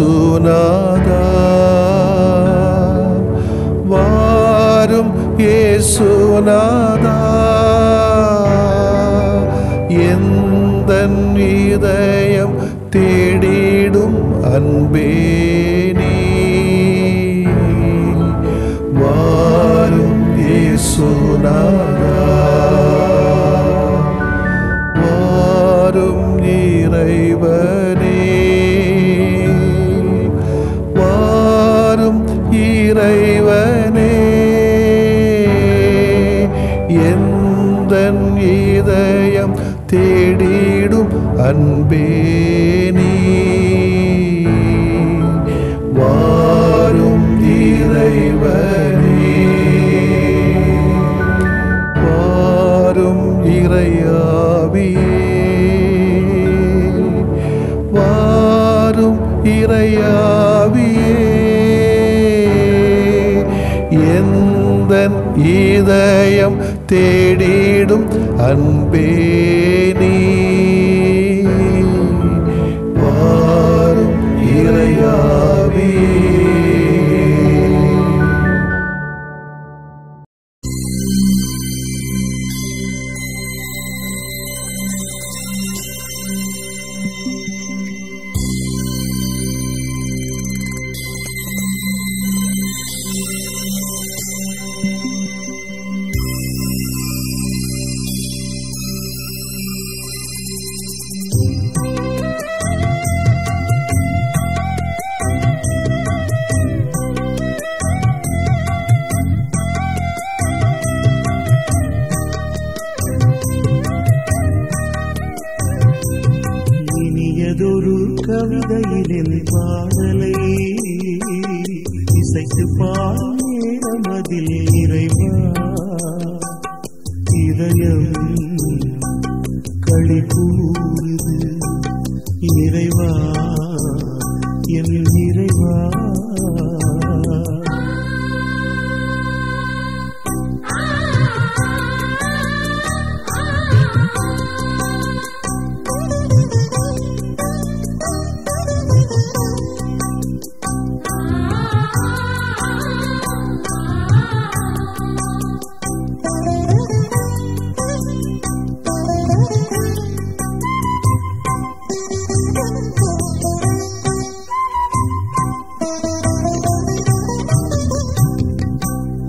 இயேசுநாதா வாரும் இயேசுநாதா எந்தன் இதயம் தேடிடும் அன்பே நீ வாரும் இயேசுநாதா வாரும் இறைவனே வாரும் இறைவனே எந்தன் இதயம் தேடிடும் அன்பே நீ வாரும் இறைவனே வாரும் இறையாவியே வாரும் இறையாவியே எந்தன் இதயம் தேடிடும் அன்பே நீ வாரும் இறையாவியே. இனியதொரு கவிதையினில் பாடலை இசைத்து பாடும் நேரமதில் இறைவா இதயம் களி கூறுது இறைவா என் இறைவா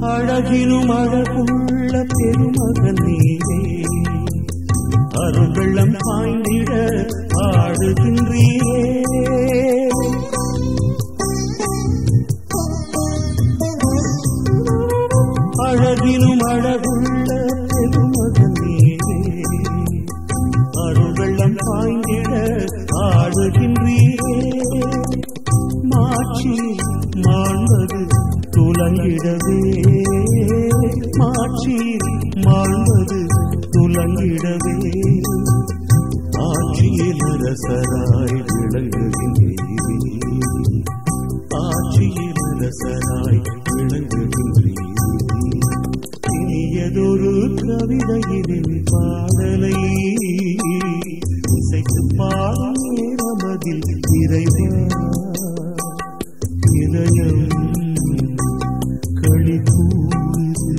அழகினும் அழகுள்ள பெருமகன் நீரே அருள்வெள்ளம் பாய்ந்திட ஆடுகின்றீரே அழகினும் அழகுள்ள பெருமகன் நீரே அருள்வெள்ளம் பாய்ந்திட ஆடுகின்றீரே மாட்சி மாண்பது துலங்கிடவே மாட்சி மாண்பது துலங்கிடவே ஆட்சியில் அரசராய் விளங்குகின்றீரே ஆட்சியில் அரசராய் விளங்குகின்றீரே இனியதொரு கவிதையினில் பாடலை இசைத்து பாடும் நேரமதில் இறைவா இதயம் களி கூறுது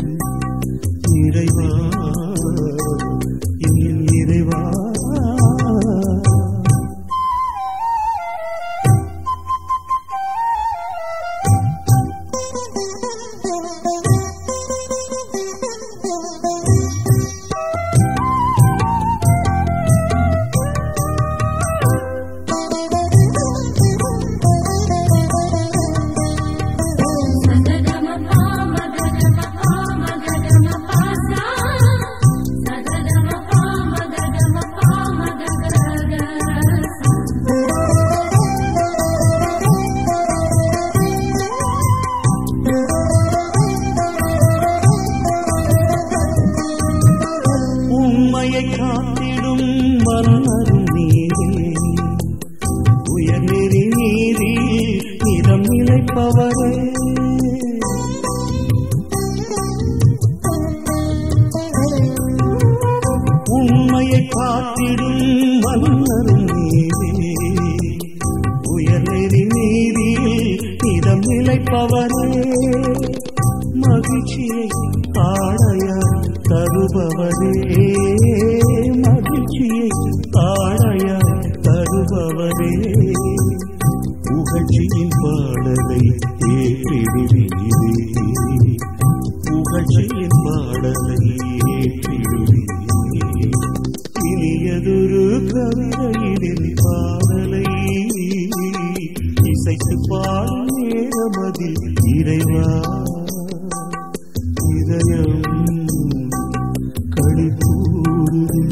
இறைவா என் இறைவா காத்திடும் மன்னரும் நீரே உயர்நெறி நீரே நிறம் நிலைப்பவரே உண்மையை காத்திடும் மன்னரும் நீரே உயர்நெறி நீரே நினைப்பவரே, மகிழ்ச்சியை ஆடையாய் தருபவரே, மகிழ்ச்சியை ஆடையாய் தருபவரே, புகழ்ச்சியின் பாடலை ஏற்றிடுவீரே, புகழ்ச்சியின் பாடலை ஏற்றிடுவீரே, இனியதொரு கவிதையின் பாடலை இசைத்து பாடும் நேரமதில் இறைவா இதயம் களிப்பூடுது,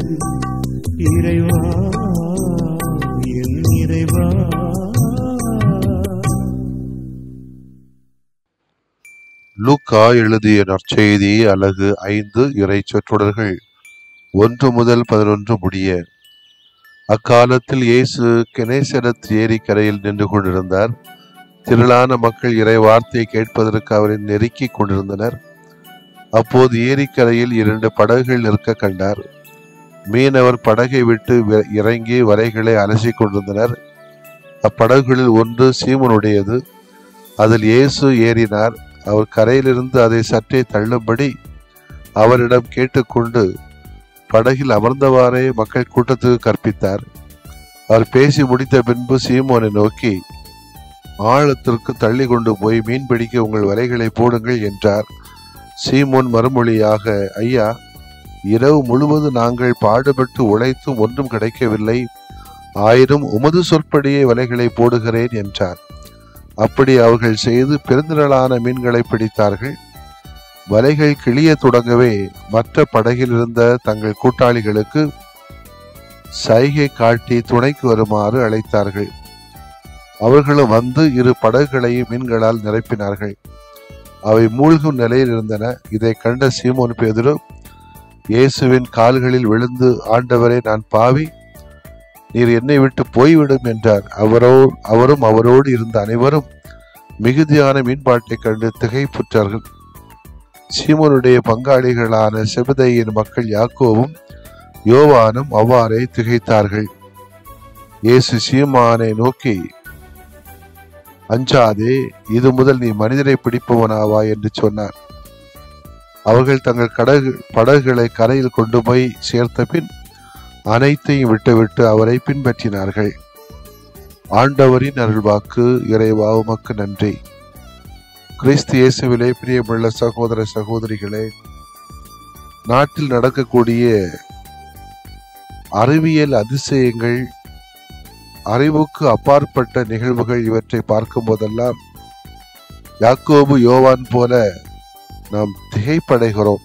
இறைவா என் இறைவா. லூக்கா எழுதிய நற்செய்தி அலகு 5 இறை சொற்றொடர்கள் 1 முதல் 11 முடிய. அக்காலத்தில் இயேசு கெனேசரத் ஏரிக்கரையில் நின்று கொண்டிருந்தார். திரளான மக்கள் இறை வார்த்தையை கேட்பதற்கு அவரை நெருக்கிக் கொண்டிருந்தனர். அப்போது ஏரிக்கரையில் 2 படகுகள் நிற்க கண்டார். மீனவர் படகை விட்டு இறங்கி வலைகளை அலசி கொண்டிருந்தனர். அப்படகுகளில் ஒன்று சீமோனுடையது. அதில் இயேசு ஏறினார். அவர் கரையிலிருந்து அதை சற்றே தள்ளும்படி அவரிடம் கேட்டுக்கொண்டு படகில் அமர்ந்தவாறே மக்கள் கூட்டத்துக்கு கற்பித்தார். அவர் பேசி முடித்த பின்பு சீமோனை நோக்கி, ஆழத்திற்கு தள்ளி கொண்டு போய் மீன் பிடிக்க உங்கள் வலைகளை போடுங்கள் என்றார். சீமோன் மறுமொழியாக, ஐயா, இரவு முழுவதும் நாங்கள் பாடுபட்டு உழைத்தும் ஒன்றும் கிடைக்கவில்லை. ஆயினும் உமது சொற்படியே வலைகளை போடுகிறேன் என்றார். அப்படி அவர்கள் செய்து பெருந்திரளான மீன்களை பிடித்தார்கள். வலைகள் கிளிய தொடங்கவே மற்ற படகில் இருந்த தங்கள் கூட்டாளிகளுக்கு சைகை காட்டி துணைக்கு வருமாறு அழைத்தார்கள். அவர்களும் வந்து 2 படகுகளையும் மீன்களால் நிரப்பினார்கள். அவை மூழ்கும் நிலையில் இருந்தன. இதை கண்ட சீமோன் பேதுரு இயேசுவின் கால்களில் விழுந்து, ஆண்டவரே, நான் பாவி, நீர் என்னை விட்டு போய்விடும் என்றார். அவரும் அவரோடு இருந்த அனைவரும் மிகுதியான மீன்பாட்டை கண்டு திகைப்புற்றார்கள். சீமோனுடைய பங்காளிகளான செபதேயின் மக்கள் யாக்கோவும் யோவானும் அவ்வாறே திகைத்தார்கள். இயேசு சீமோனை நோக்கி, அஞ்சாதே, இது முதல் நீ மனிதரை பிடிப்பவனாவா என்று சொன்னார். அவர்கள் தங்கள் படகுகளை கரையில் கொண்டு போய் சேர்த்த பின் அனைத்தையும் விட்டுவிட்டு அவரை பின்பற்றினார்கள். ஆண்டவரின் அருள்வாக்கு. இறைவா உமக்கு நன்றி. கிறிஸ்து இயேசுவிலே பிரியமுள்ள சகோதர சகோதரிகளே, நாட்டில் நடக்கக்கூடிய அறிவியல் அதிசயங்கள், அறிவுக்கு அப்பாற்பட்ட நிகழ்வுகள், இவற்றை பார்க்கும் போதெல்லாம் யாக்கோபு யோவான் போல நாம் திகைப்படைகிறோம்.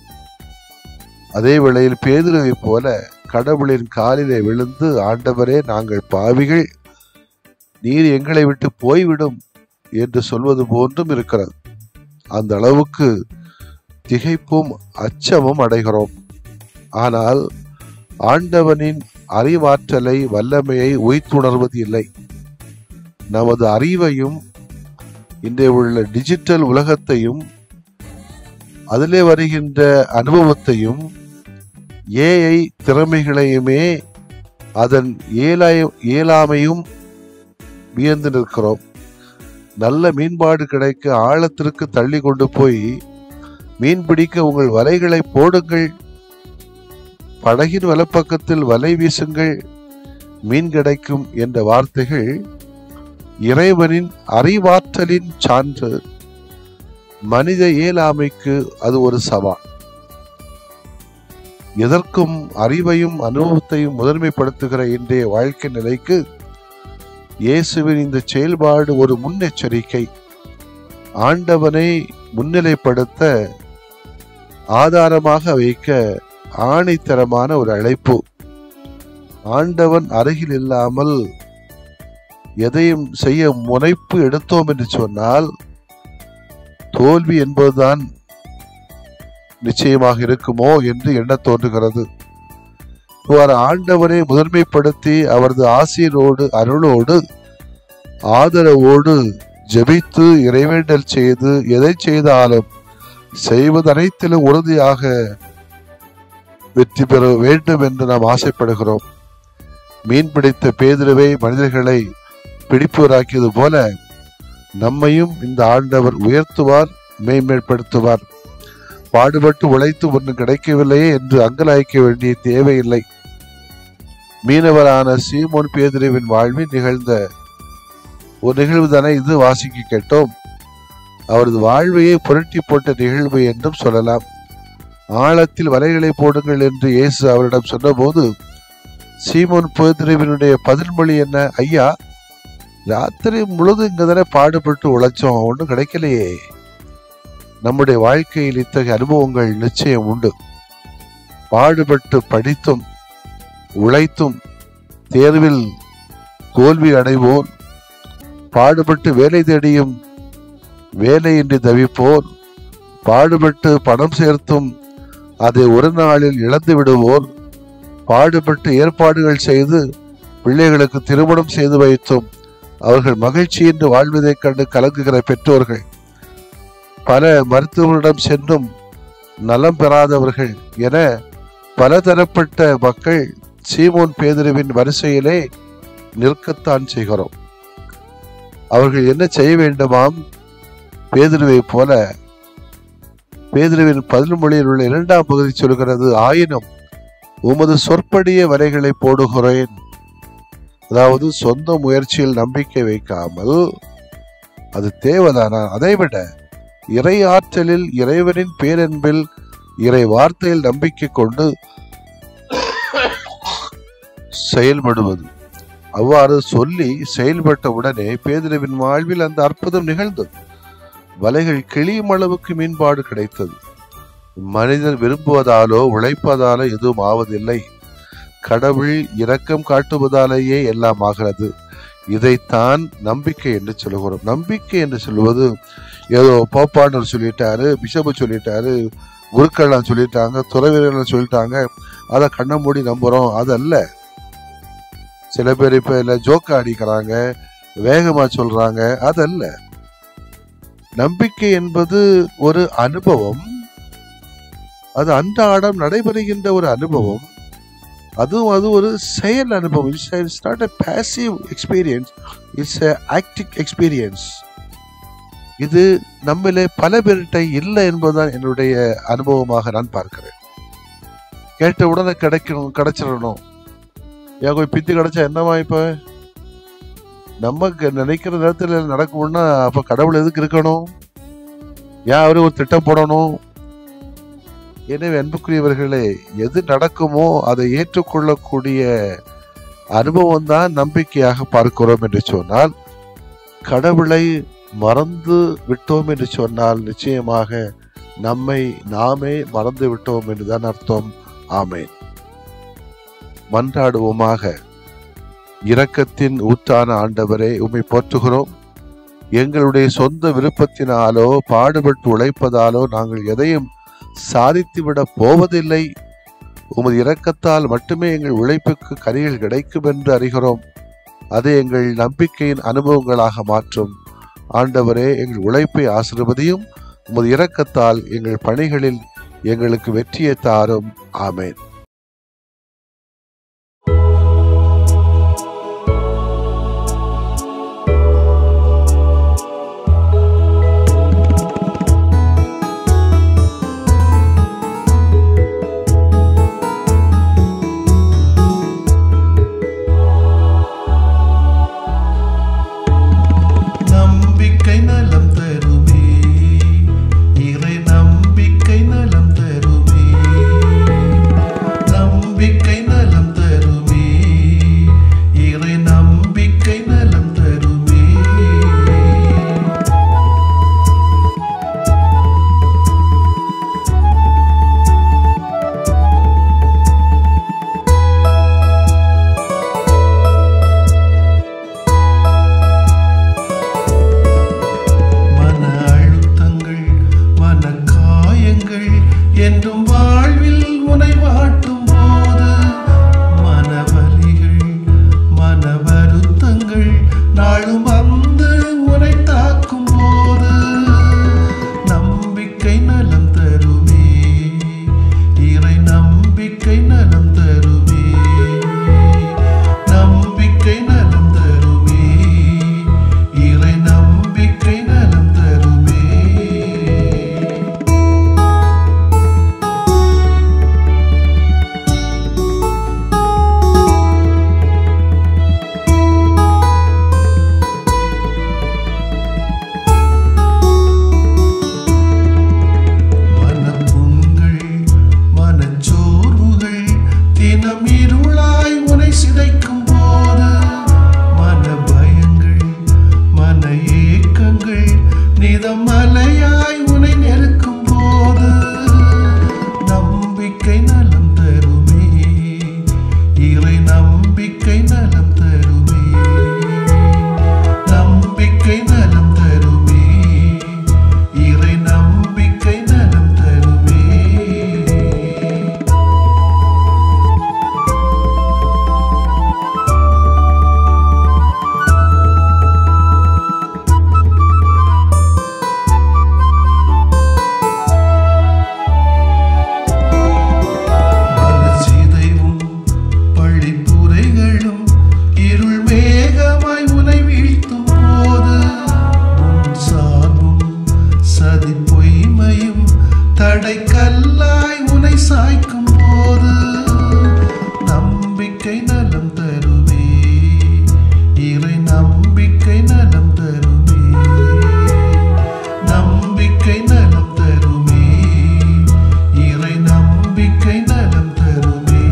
அதே வேளையில் பேதுருவை போல கடவுளின் காலிலே விழுந்து, ஆண்டவரே, நாங்கள் பாவிகள், நீர் எங்களை விட்டு போய்விடும் என்று சொல்வது போன்றும் இருக்கிறது. அந்த அளவுக்கு திகைப்பும் அச்சமும் அடைகிறோம். ஆனால் ஆண்டவனின் அறிவாற்றலை, வல்லமையை உய்த்துணர்வது இல்லை. நமது அறிவையும் இன்றைய உள்ள டிஜிட்டல் உலகத்தையும் அதிலே வருகின்ற அனுபவத்தையும் ஏஐ திறமைகளையுமே அதன் இயலாமையும் வியந்து நிற்கிறோம். நல்ல மீன்பாடு கிடைக்க ஆழத்திற்கு தள்ளி கொண்டு போய் மீன் பிடிக்க உங்கள் வலைகளை போடுங்கள், படகின் வலப்பக்கத்தில் வலை வீசுங்கள், மீன் கிடைக்கும் என்ற வார்த்தைகள் இறைவனின் அறிவாற்றலின் சான்று. மனித இயலாமைக்கு அது ஒரு சவால். எதற்கும் அறிவையும் அனுபவத்தையும் முதன்மைப்படுத்துகிற இன்றைய வாழ்க்கை நிலைக்கு இயேசுவின் இந்த செயல்பாடு ஒரு முன்னெச்சரிக்கை. ஆண்டவனை முன்னிலைப்படுத்த, ஆதாரமாக வைக்க ஆணித்தரமான ஒரு அழைப்பு. ஆண்டவன் அருகில் இல்லாமல் எதையும் செய்ய முனைப்பு எடுத்தோம் என்று சொன்னால் தோல்வி என்பதுதான் நிச்சயமாக இருக்குமோ என்று எண்ண தோன்றுகிறது. இவ்வாறு ஆண்டவரை முதன்மைப்படுத்தி அவரது ஆசிரியரோடு, அருளோடு, ஆதரவோடு ஜெபித்து இறைவேண்டல் செய்து எதை செய்தாலும் செய்வது அனைத்திலும் உறுதியாக வெற்றி பெற வேண்டும் என்று நாம் ஆசைப்படுகிறோம். மீன் பிடித்த பேதுருவை மனிதர்களை பிடிப்பவராக்கியது போல நம்மையும் இந்த ஆண்டவர் உயர்த்துவார், மேம்படுத்துவார். பாடுபட்டு உழைத்து ஒன்றும் கிடைக்கவில்லையே என்று அங்கலாய்க்க வேண்டிய தேவையில்லை. மீனவரான சீமோன் பேதுருவின் வாழ்வில் நிகழ்ந்த ஒரு நிகழ்வு தானே இது. வாசிக்க கேட்டோம். அவரது வாழ்வையே புரட்டி போட்ட நிகழ்வு என்றும் சொல்லலாம். ஆழத்தில் வலைகளை போடுங்கள் என்று இயேசு அவரிடம் சொன்னபோது சீமோன் பேதுருவினுடைய பதில்மொழி என்ன? ஐயா, ராத்திரி முழுதும் இங்க தானே பாடுபட்டு உழைச்சோம், ஒன்றும் கிடைக்கலையே. நம்முடைய வாழ்க்கையில் இத்தகைய அனுபவங்கள் நிச்சயம் உண்டு. பாடுபட்டு படித்தும் உழைத்தும் தேர்வில் தோல்வி அடைவோர், பாடுபட்டு வேலை தேடியும் வேலையின்றி தவிப்போர், பாடுபட்டு பணம் சேர்த்தும் அதை ஒரு நாளில் இழந்து விடுவோர், பாடுபட்டு ஏற்பாடுகள் செய்து பிள்ளைகளுக்கு திருமணம் செய்து வைத்தும் அவர்கள் மகிழ்ச்சியின்றி வாழ்வதைக் கண்டு கலங்குகிற பெற்றோர்கள், பல மருத்துவரிடம் சென்றும் நலம் பெறாதவர்கள் என பலதரப்பட்ட மக்கள் சீமோன் பேதுருவின் வரிசையிலே நிற்கத்தான் செய்கிறோம். அவர்கள் என்ன செய்ய வேண்டுமாம்? பேதுருவை போல பேதுருவின் பதில்மொழியில் உள்ள 2ஆம் பகுதி சொல்கிறது, ஆயினும் உமது சொற்படிய வரைகளை போடுகிறேன். அதாவது சொந்த முயற்சியில் நம்பிக்கை வைக்காமல், அது தேவைதானா? அதைவிட இறை ஆற்றலில், இறைவனின் பேரன்பில், இறை வார்த்தையில் நம்பிக்கை கொண்டு செயல்படுவது. அவ்வாறு சொல்லி செயல்பட்ட உடனே பேதுருவின் வாழ்வில் அந்த அற்புதம் நிகழ்ந்தது. வலைகள் கிளியும் அளவுக்கு மீன்பாடு கிடைத்தது. மனிதன் விரும்புவதாலோ உழைப்பதாலோ எதுவும் ஆவதில்லை. கடவுள் இரக்கம் காட்டுவதாலேயே எல்லாம் ஆகிறது. இதைத்தான் நம்பிக்கை என்று சொல்லுகிறோம். நம்பிக்கை என்று சொல்வது ஏதோ போப்பாண்டர் சொல்லிட்டாரு, பிஷப்பு சொல்லிட்டாரு, குருக்கள்லாம் சொல்லிட்டாங்க, துறவியர்கள் சொல்லிட்டாங்க, அதை கண்ண மூடி நம்புறோம், அதல்ல. சில பேர் இப்ப இல்ல ஜோக்கா அடிக்கிறாங்க, வேகமா சொல்றாங்க, அதல்ல. நம்பிக்கை என்பது ஒரு அனுபவம். அது அன்றாடம் நடைபெறுகின்ற ஒரு அனுபவம். அதுவும் அது ஒரு செயல் அனுபவம். It's not a passive experience, it's a active experience. இது நம்மளே பல பேர்கிட்ட இல்லை என்பதுதான் என்னுடைய அனுபவமாக நான் பார்க்கிறேன். கேட்ட உடனே கிடைச்சிடணும். ஏன் போய் பித்து கிடைச்சா என்னவா? இப்ப நமக்கு நினைக்கிற நேரத்துல நடக்கும்னா அப்ப கடவுள் எதுக்கு இருக்கணும்? ஏன் அவரு ஒரு திட்டம் போடணும்? எனவே அன்புக்குரியவர்களே, எது நடக்குமோ அதை ஏற்றுக்கொள்ளக்கூடிய அனுபவம் தான் நம்பிக்கையாக பார்க்கிறோம் என்று சொன்னால், கடவுளை மறந்து விட்டோம் என்று சொன்னால் நிச்சயமாக நம்மை நாமே மறந்து விட்டோம் என்றுதான் அர்த்தம். ஆமேன். மன்றாடுவோமாக. இரக்கத்தின் ஊற்றான ஆண்டவரே, உம்மை போற்றுகிறோம். எங்களுடைய சொந்த விருப்பத்தினாலோ பாடுபட்டு உழைப்பதாலோ நாங்கள் எதையும் சாதித்துவிட போவதில்லை. உமது இரக்கத்தால் மட்டுமே எங்கள் உழைப்புக்கு கனிகள் கிடைக்கும் என்று அறிகிறோம். அதை எங்கள் நம்பிக்கையின் அனுபவங்களாக மாற்றும். ஆண்டவரே, எங்கள் உழைப்பை ஆசீர்வதியும். உமது இரக்கத்தால் எங்கள் பணிகளில் எங்களுக்கு வெற்றியை தாரும். ஆமேன். இருளாய் உனை சிதைக்கும் போது மன பயங்கள் மன ஏக்கங்கள் நிதம் மலையாய் உனை நெருக்கும் போது நம்பிக்கை நலம் தருமே இறை நம்பிக்கை நலம் தருமே நம்பிக்கை நலம் தருமே இறை நம்பிக்கை நலம் தருமே கல்லாய் உனை சாய்க்கும் போது நம்பிக்கை நலம் தருமே இறை நம்பிக்கை நலம் தருமே நம்பிக்கை நலம் தருமே இறை நம்பிக்கை நலம் தருமே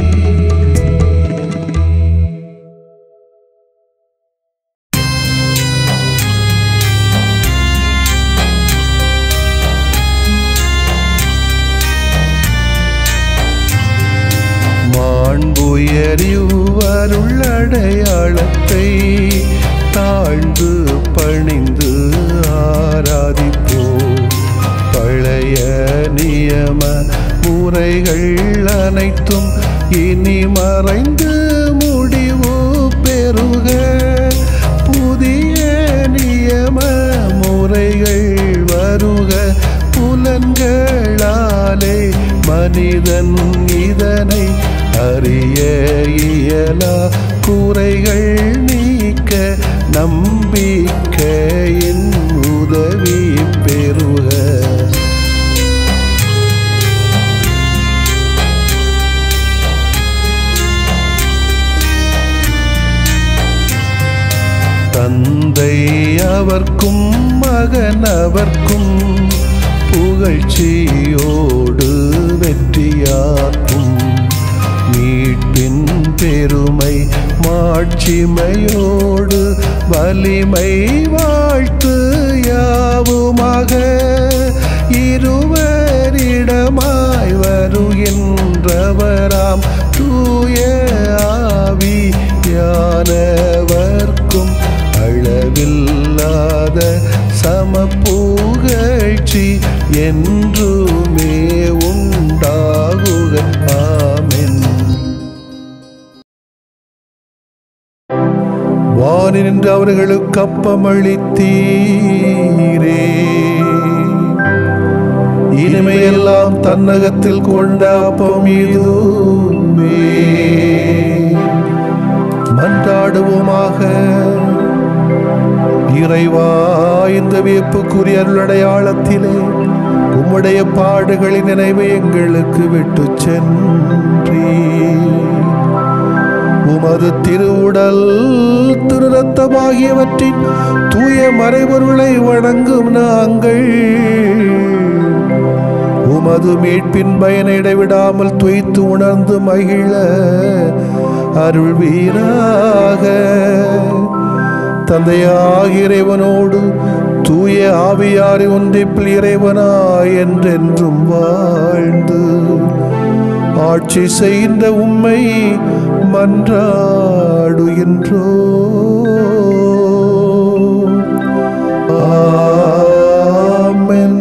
அருளடையாளத்தை தாழ்ந்து பணிந்து ஆராதிப்போ பழைய நியம முறைகள் அனைத்தும் இனி மறைந்து முடிவு பெறுக புதிய நியம முறைகள் வருக புலன்களாலே மனிதன் இதனை அறிய இயலா குறைகள் நீக்க நம்பிக்கையின் உதவி பெறுக தந்தை அவர்க்கும் மகன் அவர்க்கும் புகழ்ச்சியோடு வெற்றியாக்கும் மீட்பின் பெருமை மாட்சிமையோடு வலிமை வாழ்த்து யாவுமாக இருவரிடமாய் வருகின்றவராம் தூய ஆவியானவர்க்கும் அளவில்லாத சமப்புகழ்ச்சி என்றுமே உண்டாகுக ஆமென். வானின்று அவர்களுக்கு அப்பமளித்தீரே இனிமையெல்லாம் தன்னகத்தில் கொண்ட அப்பம் இதுவே. மன்றாடுவோமாக. இறைவா, இந்த வியப்புக்குரிய அருளடையாளத்திலே உம்முடைய பாடுகளின் நினைவை எங்களுக்கு விட்டு சென்றீ உமது திருவுடல் திரு ரத்தமாகியவற்றின் தூய மறைபொருளை வணங்கும் நாங்கள் உமது மீட்பின் பயனை இடைவிடாமல் துய்த்து உணர்ந்து மகிழ அருள்வீராக. தந்தையாகிய இறைவனோடு தூய ஆவியாரை ஒன்றிப்பில் இறைவனாய் என்றென்றும் வாழ்ந்து ஆட்சி செய்கின்ற உம்மை மன்றாடுகின்றோ. ஆமென்.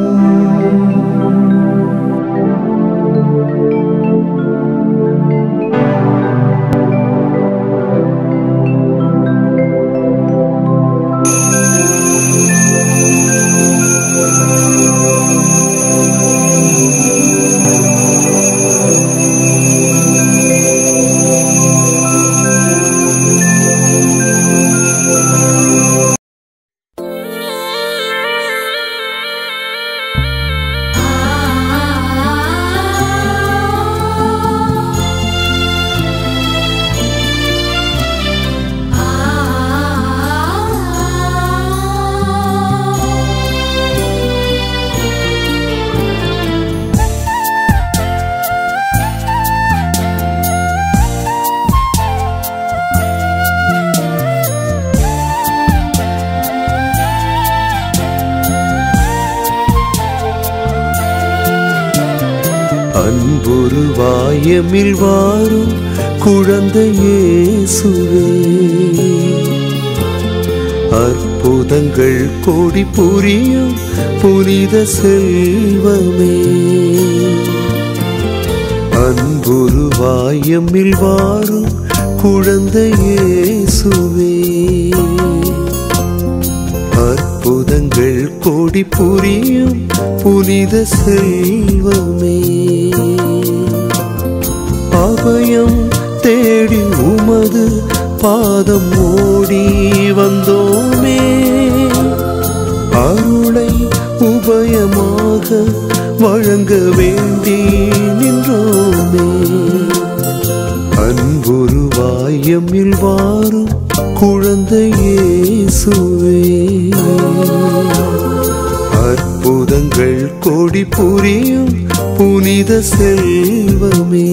அன்புருவாயமில் வாரும் குழந்தை இயேசுவே, அற்புதங்கள் கோடி புரியும் புனித செல்வமே. அன்புருவாயமில் வாரும் குழந்தை இயேசுவே, அற்புதங்கள் கோடி புரியும் புனித செல்வமே. அபயம் தேடி உமது பாதம் ஓடி வந்தோமே, அருளை உபயமாக வழங்க வேண்டி நின்றோமே. அன்புருவாயமில் வாரும் குழந்தை இயேசுவே, அற்புதங்கள் கோடி புரியும் புனித செல்வமே.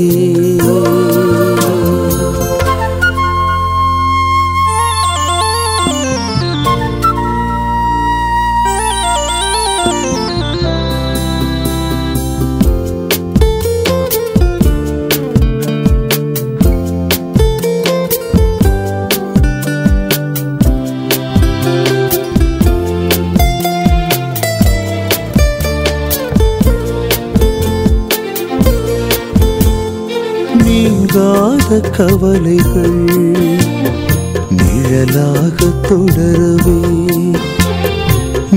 நீங்காத கவலைகள் நிழலாக தொடரவே,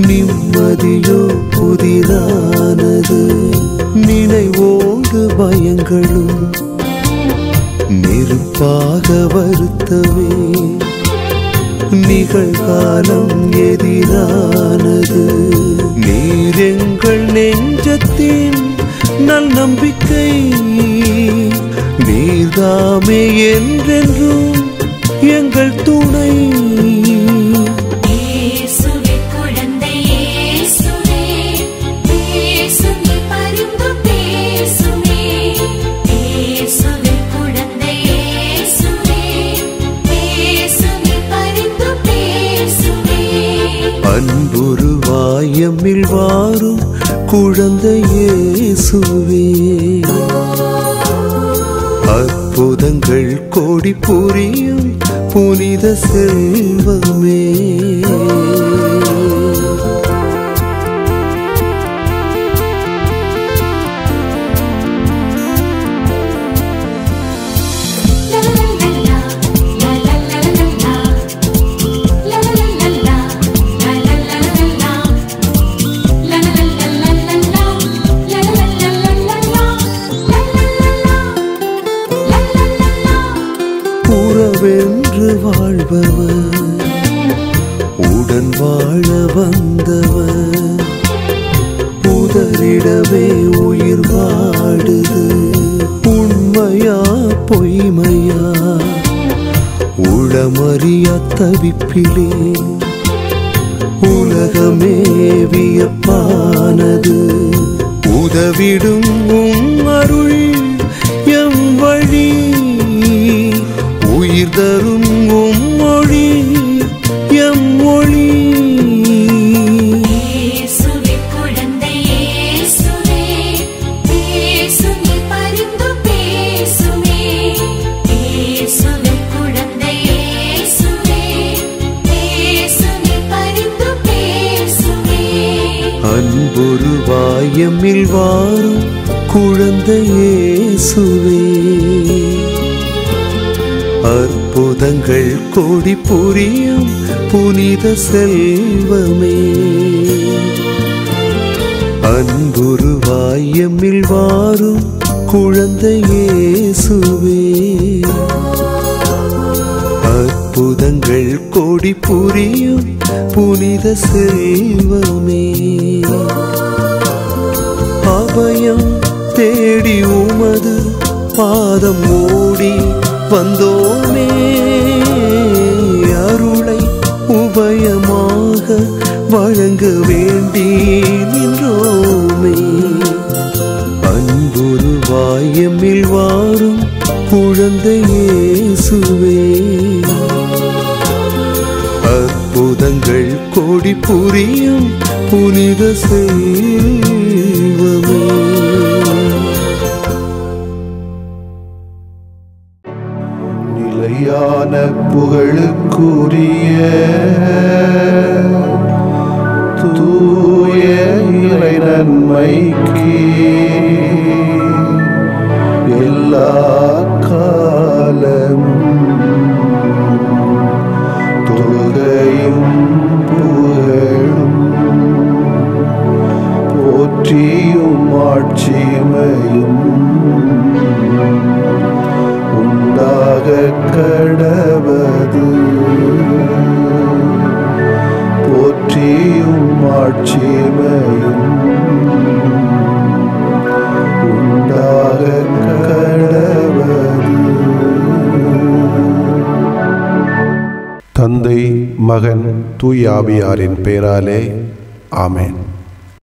நிம்மதியோ புதிதானது. நினைவோடு பயங்களும் நெருப்பாக வருத்தவே, நிகழ்காலம் எதிரானது. நீர் எங்கள் நெஞ்சத்தின் நல் நம்பிக்கை, நீர்தாமே என்றென்றும் எங்கள் துணை. அன்புருவாயமில் வாரும் குழந்தை இயேசுவே, அற்புதங்கள் கோடி புரியும் புனித செல்வமே. உறவென்று வாழ்பவர், உடன் வாழ வந்தவர், உதறிடவே உயிர் வாடுது. உண்மையா பொய்மையா உளமறியா தவிப்பிலே, உலகமே வியப்பானது. உதவிடும் அருள் எம் வழி, உயிர் தரும் மொழி எம் மொழி. அன்புருவாயமில் வாரும் குழந்தை இயேசுவே, அற்புதங்கள் கோடி புரியும் புனித செல்வமே. அன்புருவாயமில் வாரும் குழந்தை இயேசுவே, அற்புதங்கள் கோடி புரியும் புனித செல்வமே. அபயம் தேடி உமது பாதம் ஓடி வந்தோமே, அருளை உபயமாக வழங்க வேண்டி நின்றோமே. அன்புருவாயமில் வாரும் குழந்தை இயேசுவே, அற்புதங்கள் கோடி புரியும் புனித செல்வமே. ஆவியான புகழுக்குரிய தூய இறை நன்மைக்கு எல்லா காலமும் தொழுகையும் புகழும் போற்றியும் ஆட்சிமையும் உண்டாக கடவது. போற்றியும் ஆட்சிமையும் உண்டாக கடவது. தந்தை, மகன், தூய ஆவியாரின் பெயராலே ஆமென்.